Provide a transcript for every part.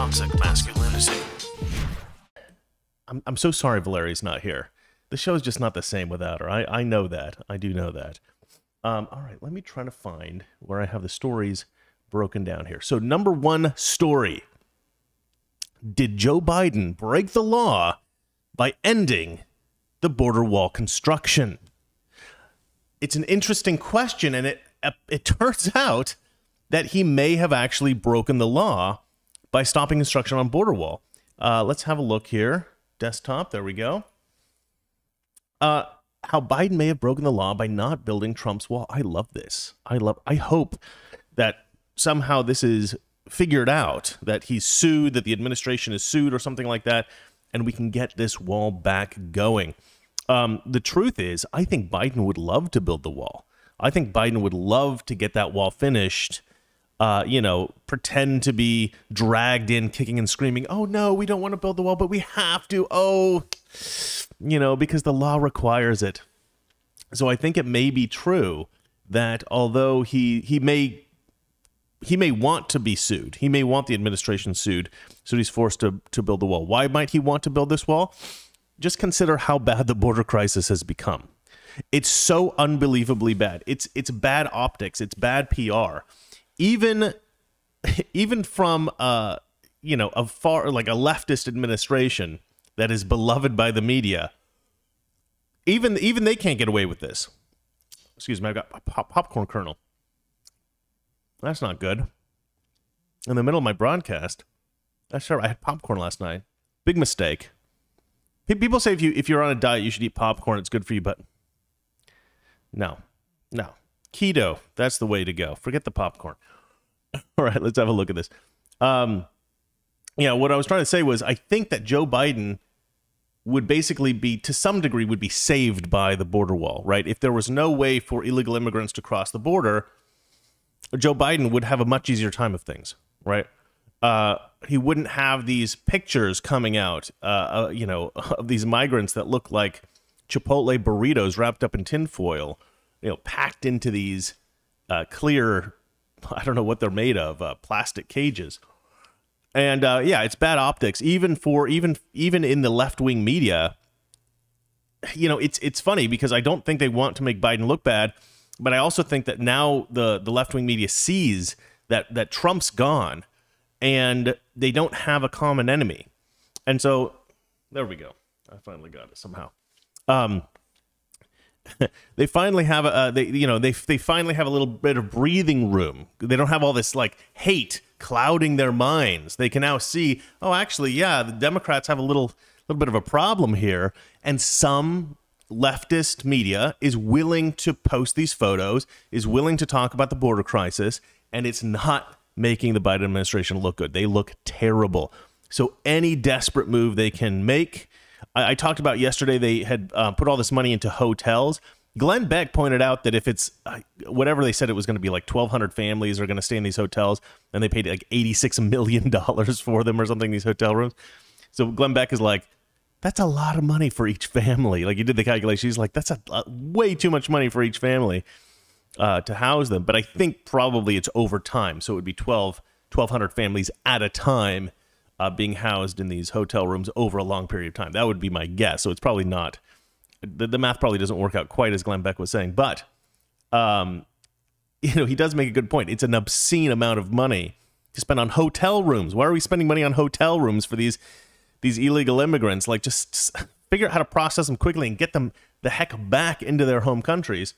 toxic masculinity. I'm so sorry Valeri's not here. The show's just not the same without her. I know that. I do know that. All right, let me try to find where I have the stories broken down here. So number one story. Did Joe Biden break the law by ending the border wall construction? It's an interesting question, and it turns out that he may have actually broken the law by stopping construction on border wall. Let's have a look here. Desktop, there we go. How Biden may have broken the law by not building Trump's wall. I love this. I hope that somehow this is figured out, that he's sued, that the administration is sued or something like that, and we can get this wall back going. The truth is, I think Biden would love to build the wall. I think Biden would love to get that wall finished, pretend to be dragged in kicking and screaming, oh no, we don't want to build the wall, but we have to, because the law requires it. So I think it may be true that although he may want to be sued, he may want the administration sued, so he's forced to build the wall. Why might he want to build this wall? Just consider how bad the border crisis has become. It's so unbelievably bad. It's bad optics. It's bad PR. Even from a leftist administration that is beloved by the media, even they can't get away with this. Excuse me, I've got a popcorn kernel. That's not good. In the middle of my broadcast, that's sure I had popcorn last night. Big mistake. People say if you're on a diet, you should eat popcorn. It's good for you, but no. Keto, that's the way to go. Forget the popcorn. All right, let's have a look at this. What I was trying to say was I think that Joe Biden would basically be, to some degree, would be saved by the border wall, right? If there was no way for illegal immigrants to cross the border, Joe Biden would have a much easier time of things, right? He wouldn't have these pictures coming out, of these migrants that look like Chipotle burritos wrapped up in tinfoil, packed into these clear, I don't know what they're made of, plastic cages. And it's bad optics, even in the left-wing media. It's funny because I don't think they want to make Biden look bad, but I also think that now the left-wing media sees that Trump's gone, and they don't have a common enemy. And so there we go. I finally got it somehow. They finally have they finally have a little bit of breathing room. They don't have all this like hate clouding their minds. They can now see, oh, actually, yeah, the Democrats have a little bit of a problem here, and some leftist media is willing to post these photos, is willing to talk about the border crisis, and it's not making the Biden administration look good. They look terrible. So any desperate move they can make. I talked about yesterday they had put all this money into hotels. Glenn Beck pointed out that if it's whatever they said, it was going to be like 1,200 families are going to stay in these hotels, and they paid like $86 million for them or something, these hotel rooms. So Glenn Beck is like, that's a lot of money for each family. Like, he did the calculation. He's like, that's way too much money for each family to house them. But I think probably it's over time. So it would be 1,200 families at a time being housed in these hotel rooms over a long period of time. That would be my guess. So it's probably not, the math probably doesn't work out quite as Glenn Beck was saying. But, he does make a good point. It's an obscene amount of money to spend on hotel rooms. Why are we spending money on hotel rooms for these illegal immigrants? Like, just figure out how to process them quickly and get them the heck back into their home countries.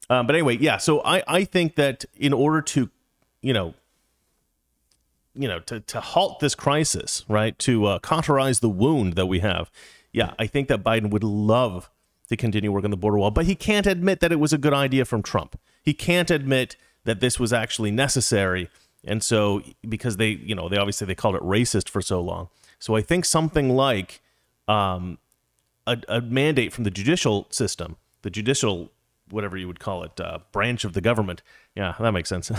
But anyway, yeah, so I think that in order to, to halt this crisis, right, to cauterize the wound that we have, yeah, I think that Biden would love to continue working the border wall, but he can't admit that it was a good idea from Trump. He can't admit that this was actually necessary, and so because they obviously they called it racist for so long. So I think something like a mandate from the judicial system, the judicial, whatever you would call it, branch of the government, yeah, that makes sense,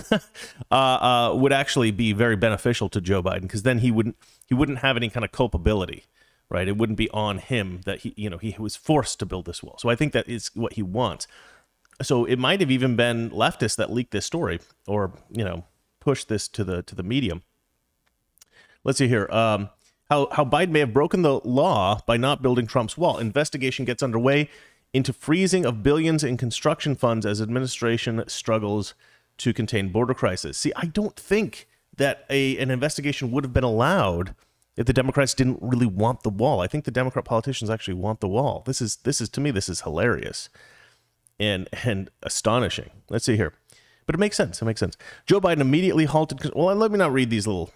would actually be very beneficial to Joe Biden, because then he wouldn't have any kind of culpability, right? It wouldn't be on him that he was forced to build this wall. So I think that is what he wants. So it might have even been leftists that leaked this story, or pushed this to the medium. Let's see here. How Biden may have broken the law by not building Trump's wall. Investigation gets underway into freezing of billions in construction funds as administration struggles to contain border crisis. See, I don't think that an investigation would have been allowed if the Democrats didn't really want the wall. I think the Democrat politicians actually want the wall. This is to me, this is hilarious and astonishing. Let's see here. But it makes sense. It makes sense. Joe Biden immediately halted. Well, let me not read these little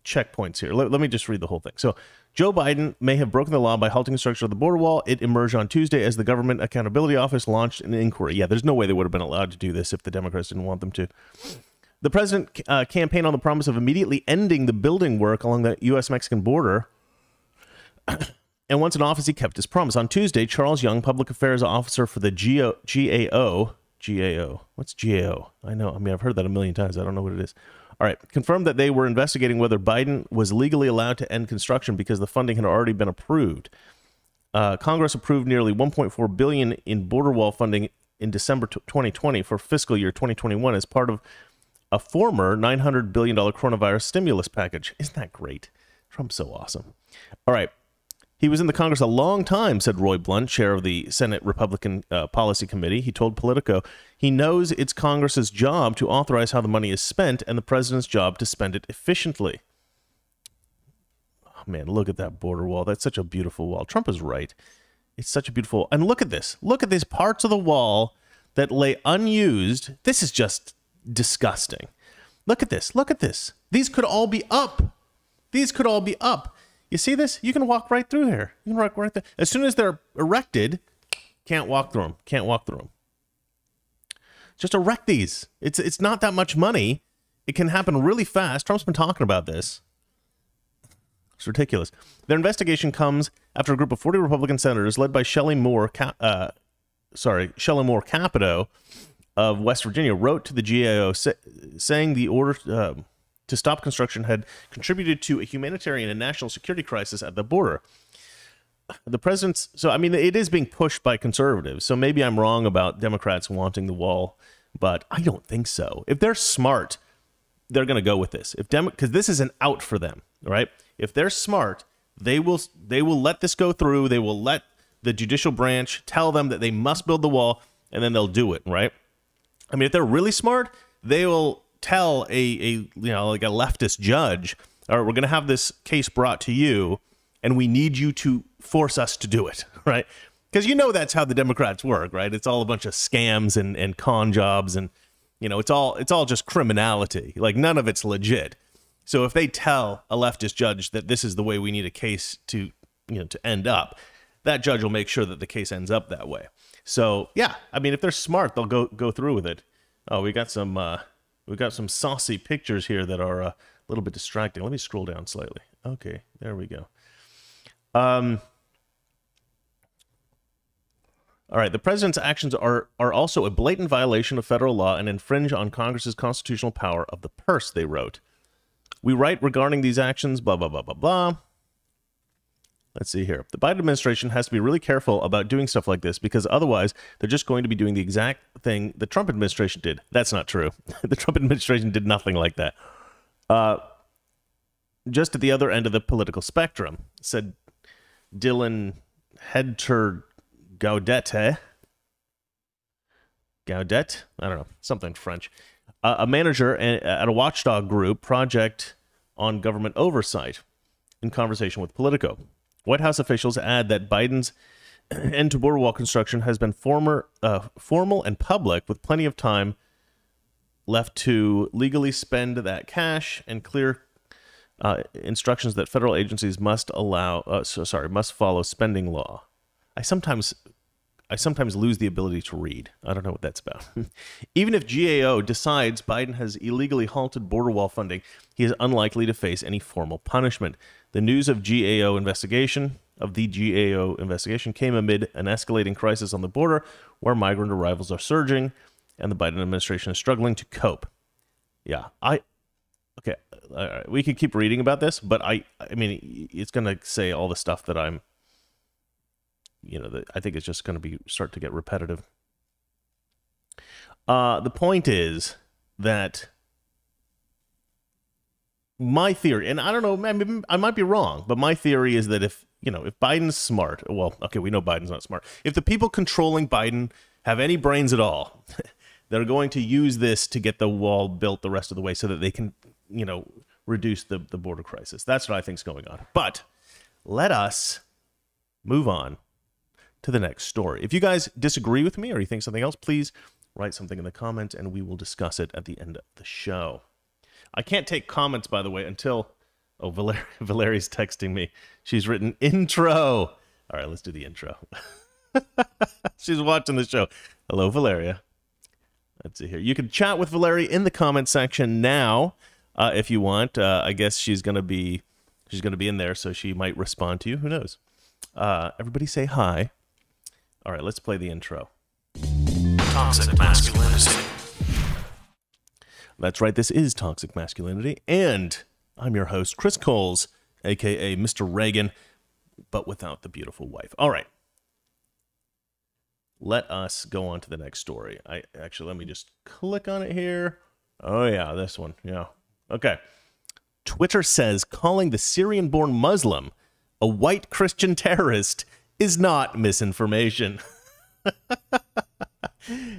checkpoints here. Let me just read the whole thing. So Joe Biden may have broken the law by halting construction of the border wall. It emerged on Tuesday as the Government Accountability Office launched an inquiry. Yeah, there's no way they would have been allowed to do this if the Democrats didn't want them to. The president campaigned on the promise of immediately ending the building work along the U.S.-Mexican border. And once in office, he kept his promise. On Tuesday, Charles Young, public affairs officer for the GAO. What's GAO? I know. I mean, I've heard that a million times. I don't know what it is. All right. Confirmed that they were investigating whether Biden was legally allowed to end construction because the funding had already been approved. Congress approved nearly $1.4 billion in border wall funding in December 2020 for fiscal year 2021 as part of a former $900 billion coronavirus stimulus package. Isn't that great? Trump's so awesome. All right. He was in the Congress a long time, said Roy Blunt, chair of the Senate Republican Policy Committee. He told Politico he knows it's Congress's job to authorize how the money is spent and the president's job to spend it efficiently. Oh, man, look at that border wall. That's such a beautiful wall. Trump is right. It's such a beautiful wall. And look at this. Look at these parts of the wall that lay unused. This is just disgusting. Look at this. Look at this. These could all be up. These could all be up. You see this? You can walk right through here. You can walk right there. As soon as they're erected, can't walk through them. Can't walk through them. Just erect these. It's not that much money. It can happen really fast. Trump's been talking about this. It's ridiculous. Their investigation comes after a group of 40 Republican senators led by Shelley Moore Capito of West Virginia wrote to the GAO saying the order to stop construction had contributed to a humanitarian and national security crisis at the border. The president's, so I mean, it is being pushed by conservatives. So maybe I'm wrong about Democrats wanting the wall, but I don't think so. If they're smart, they're going to go with this. Because this is an out for them, right? If they're smart, they will let this go through. They will let the judicial branch tell them that they must build the wall, and then they'll do it, right? I mean, if they're really smart, they will tell like a leftist judge, all right, we're going to have this case brought to you, and we need you to force us to do it, right? Because that's how the Democrats work, right? It's all a bunch of scams and con jobs, and it's all just criminality. Like none of it's legit. So if they tell a leftist judge that this is the way we need a case to end up, that judge will make sure that the case ends up that way. So yeah, I mean, if they're smart, they'll go through with it. Oh, we got some saucy pictures here that are a little bit distracting. Let me scroll down slightly. Okay, there we go. All right, the president's actions are also a blatant violation of federal law and infringe on Congress's constitutional power of the purse, they wrote. We write regarding these actions, blah, blah, blah, blah, blah. Let's see here. The Biden administration has to be really careful about doing stuff like this because otherwise they're just going to be doing the exact thing the Trump administration did. That's not true. The Trump administration did nothing like that. Just at the other end of the political spectrum, said Dylan Gaudet? I don't know, something French. A manager at a watchdog group, Project on Government Oversight, in conversation with Politico. White House officials add that Biden's end to border wall construction has been formal and public, with plenty of time left to legally spend that cash and clear instructions that federal agencies must follow spending law. I sometimes lose the ability to read. I don't know what that's about. Even if GAO decides Biden has illegally halted border wall funding, he is unlikely to face any formal punishment. The news of the GAO investigation came amid an escalating crisis on the border where migrant arrivals are surging and the Biden administration is struggling to cope. Yeah, okay, all right, we could keep reading about this, but I mean, it's going to say all the stuff that I'm, I think it's just going to start to get repetitive. The point is that my theory, and I don't know, maybe I might be wrong, but my theory is that if Biden's smart, well, okay, we know Biden's not smart. If the people controlling Biden have any brains at all, they're going to use this to get the wall built the rest of the way so that they can, reduce the border crisis. That's what I think is going on. But let us move on to the next story. If you guys disagree with me or you think something else, please write something in the comments and we will discuss it at the end of the show. I can't take comments, by the way, until... Oh, Valeria's texting me. She's written intro. All right, let's do the intro. She's watching the show. Hello, Valeria. Let's see here. You can chat with Valeria in the comment section now, if you want. I guess she's gonna be in there, so she might respond to you. Who knows? Everybody say hi. All right, let's play the intro. Toxic Masculinity. That's right. This is Toxic Masculinity, and I'm your host, Chris Coles, a.k.a. Mr. Reagan, but without the beautiful wife. All right. Let us go on to the next story. Let me just click on it here. Oh, yeah, this one. Yeah. Okay. Twitter says calling the Syrian-born Muslim a white Christian terrorist is not misinformation.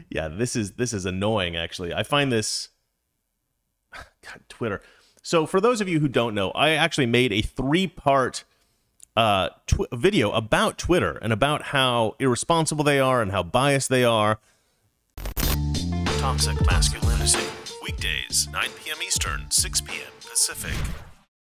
Yeah, this is annoying, actually. I find this... God, Twitter... So for those of you who don't know, I actually made a 3-part video about Twitter and about how irresponsible they are and how biased they are. Toxic Masculinity. Weekdays, 9 p.m. Eastern, 6 p.m. Pacific.